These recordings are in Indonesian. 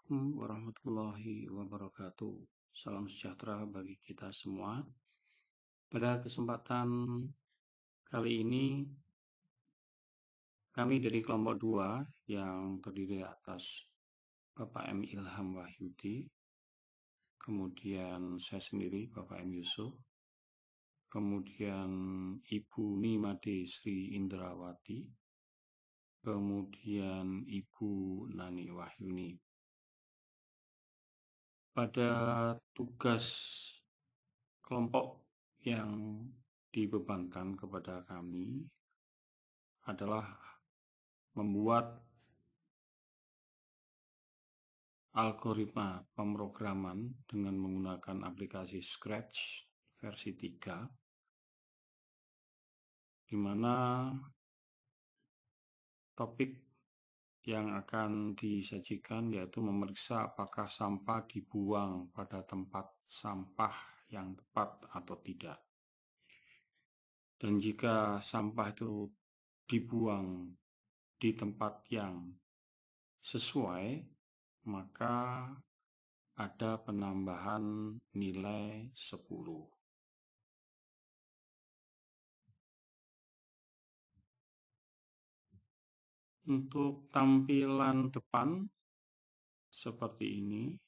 Assalamualaikum warahmatullahi wabarakatuh. Salam sejahtera bagi kita semua. Pada kesempatan kali ini, kami dari kelompok 2 yang terdiri atas Bapak M. Ilham Wahyudi, kemudian saya sendiri Bapak M. Yusuf, kemudian Ibu Nimade Sri Indrawati, kemudian Ibu Nani Wahyuni. Pada tugas kelompok yang dibebankan kepada kami adalah membuat algoritma pemrograman dengan menggunakan aplikasi Scratch versi 3, di mana topik yang akan disajikan yaitu memeriksa apakah sampah dibuang pada tempat sampah yang tepat atau tidak. Dan jika sampah itu dibuang di tempat yang sesuai, maka ada penambahan nilai 10. Untuk tampilan depan seperti ini,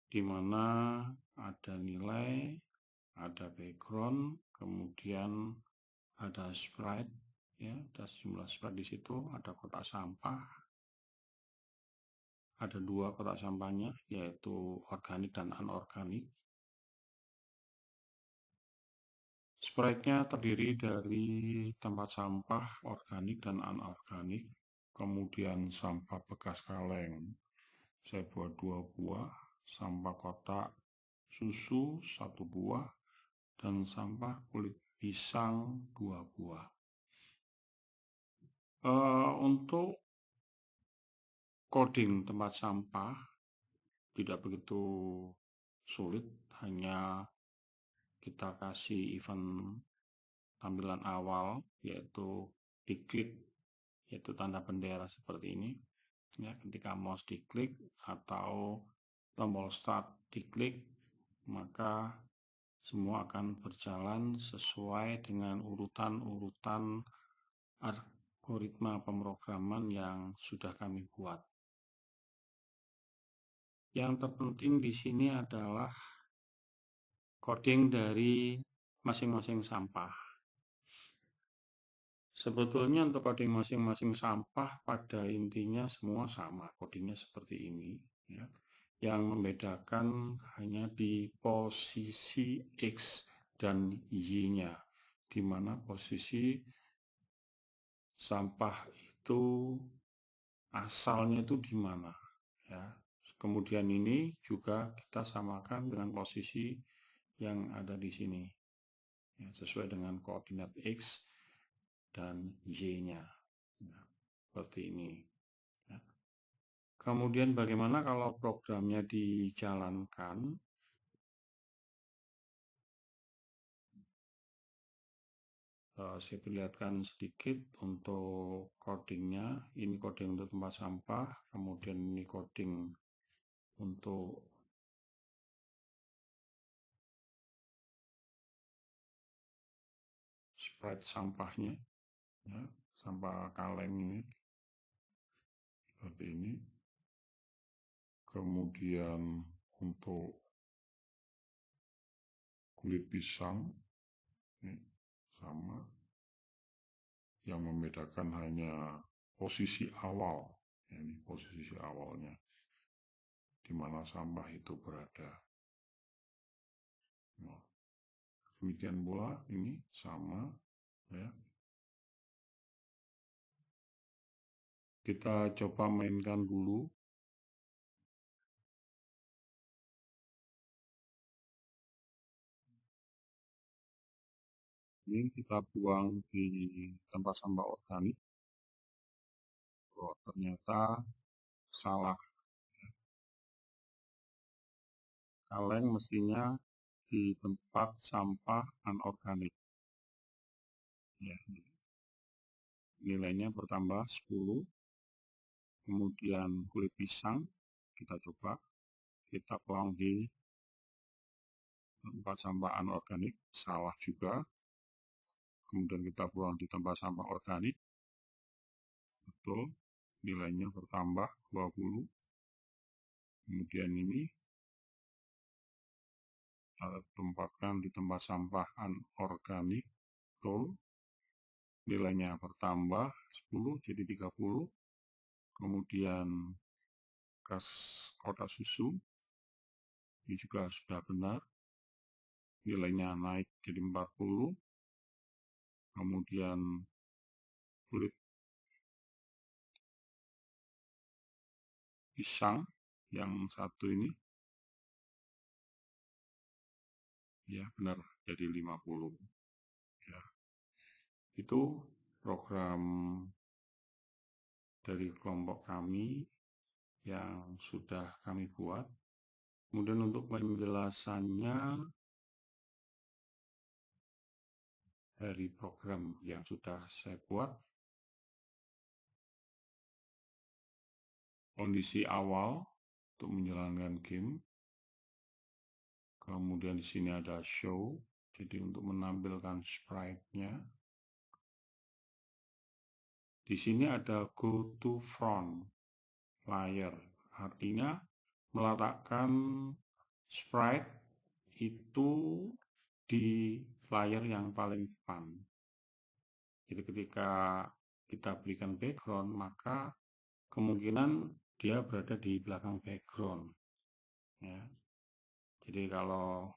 di mana ada nilai, ada background, kemudian ada sprite, ya, ada sejumlah sprite di situ, ada kotak sampah, ada 2 kotak sampahnya, yaitu organik dan anorganik. Sprite-nya terdiri dari tempat sampah organik dan anorganik, kemudian sampah bekas kaleng, saya buat 2 buah, sampah kotak susu 1 buah, dan sampah kulit pisang 2 buah. Untuk coding tempat sampah tidak begitu sulit, hanya kita kasih event tampilan awal, yaitu diklik, yaitu tanda bendera seperti ini. Ya, ketika mouse diklik atau tombol start diklik, maka semua akan berjalan sesuai dengan urutan-urutan algoritma pemrograman yang sudah kami buat. Yang terpenting di sini adalah coding dari masing-masing sampah. Sebetulnya untuk coding masing-masing sampah pada intinya semua sama, codingnya seperti ini, ya. Yang membedakan hanya di posisi X dan Y-nya, di mana posisi sampah itu asalnya itu di mana, ya. Kemudian ini juga kita samakan dengan posisi yang ada di sini, ya, sesuai dengan koordinat X dan Y-nya, ya, seperti ini. Ya. Kemudian bagaimana kalau programnya dijalankan? Saya perlihatkan sedikit untuk codingnya. Ini coding untuk tempat sampah, kemudian ini coding untuk sprite sampahnya, ya, sampah kaleng ini seperti ini. Kemudian untuk kulit pisang ini sama, yang membedakan hanya posisi awal, ini posisi awalnya di mana sampah itu berada. Nah, demikian pula ini sama, ya. Kita coba mainkan dulu. Ini kita buang di tempat sampah organik. Oh, ternyata salah. Kaleng mestinya di tempat sampah anorganik. Ya, nilainya bertambah 10. kemudian kulit pisang, kita coba, kita buang di tempat sampah anorganik, salah juga. Kemudian kita buang di tempat sampah organik, betul, nilainya bertambah 20. Kemudian ini kita tempatkan di tempat sampah anorganik, betul, nilainya bertambah 10 jadi 30. Kemudian gas kotak susu, ini juga sudah benar, nilainya naik jadi 40. Kemudian kulit pisang yang satu ini, ya benar, jadi 50. Ya. Itu program dari kelompok kami yang sudah kami buat. Kemudian untuk penjelasannya dari program yang sudah saya buat, kondisi awal untuk menjalankan game. Kemudian di sini ada show, jadi untuk menampilkan sprite-nya. Di sini ada go to front layer, artinya meletakkan sprite itu di layer yang paling depan. Jadi ketika kita berikan background, maka kemungkinan dia berada di belakang background. Ya. Jadi kalau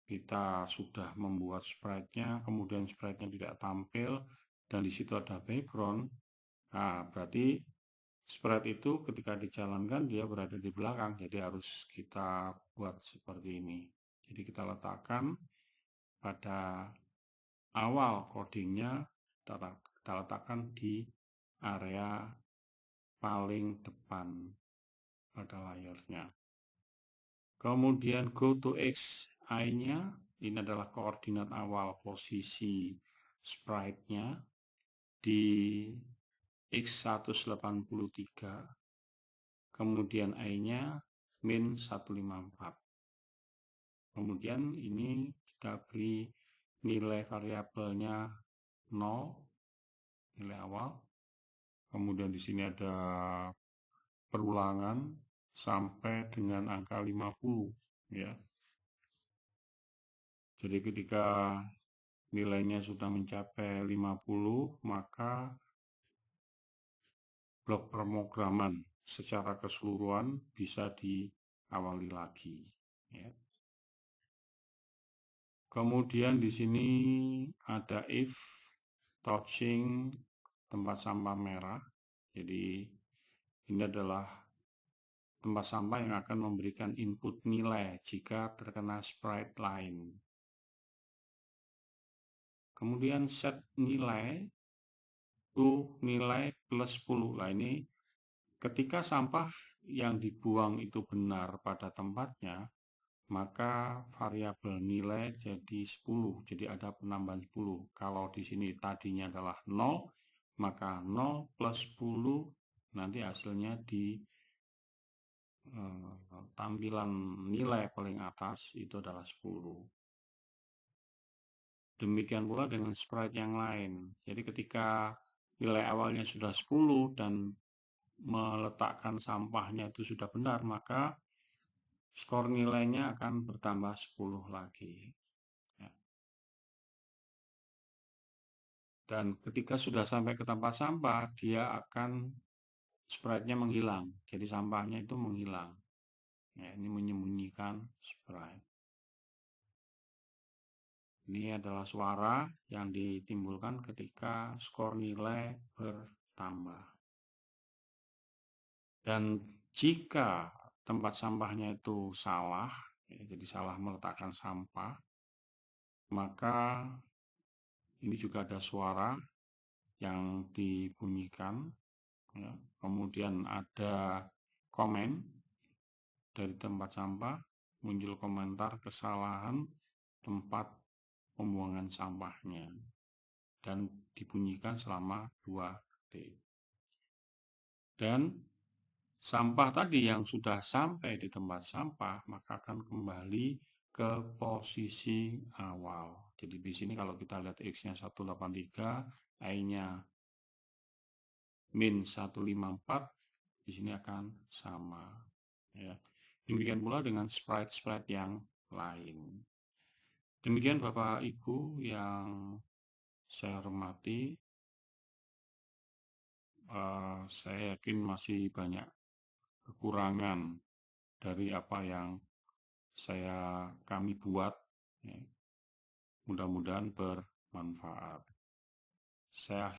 kita sudah membuat sprite-nya, kemudian sprite-nya tidak tampil, dan di situ ada background, nah berarti sprite itu ketika dijalankan dia berada di belakang, jadi harus kita buat seperti ini. Jadi kita letakkan pada awal codingnya, kita letakkan di area paling depan pada layarnya. Kemudian go to xi-nya, ini adalah koordinat awal posisi sprite-nya di x183, kemudian i-nya min 154. Kemudian ini kita beri nilai variabelnya 0, nilai awal. Kemudian di sini ada perulangan sampai dengan angka 50, ya. Jadi ketika nilainya sudah mencapai 50, maka blok pemrograman secara keseluruhan bisa diawali lagi, ya. Kemudian di sini ada if touching tempat sampah merah. Jadi ini adalah tempat sampah yang akan memberikan input nilai jika terkena sprite lain. Kemudian set nilai to nilai plus 10. Nah ini ketika sampah yang dibuang itu benar pada tempatnya, maka variabel nilai jadi 10. Jadi ada penambahan 10. Kalau di sini tadinya adalah 0, maka 0 plus 10 nanti hasilnya di tampilan nilai paling atas itu adalah 10. Demikian pula dengan sprite yang lain. Jadi ketika nilai awalnya sudah 10 dan meletakkan sampahnya itu sudah benar, maka skor nilainya akan bertambah 10 lagi. Ya. Dan ketika sudah sampai ke tempat sampah, dia akan sprite-nya menghilang. Jadi sampahnya itu menghilang. Ya, ini menyembunyikan sprite. Ini adalah suara yang ditimbulkan ketika skor nilai bertambah. Dan jika tempat sampahnya itu salah, ya, jadi salah meletakkan sampah, maka ini juga ada suara yang dibunyikan, ya. Kemudian ada komen dari tempat sampah, muncul komentar kesalahan tempat pembuangan sampahnya, dan dibunyikan selama 2 detik. Dan sampah tadi yang sudah sampai di tempat sampah, maka akan kembali ke posisi awal. Jadi di sini kalau kita lihat X-nya 183, Y-nya min 154, di sini akan sama. Ya. Demikian pula dengan sprite-sprite yang lain. Demikian Bapak Ibu yang saya hormati, saya yakin masih banyak kekurangan dari apa yang kami buat. Ya. Mudah-mudahan bermanfaat. Saya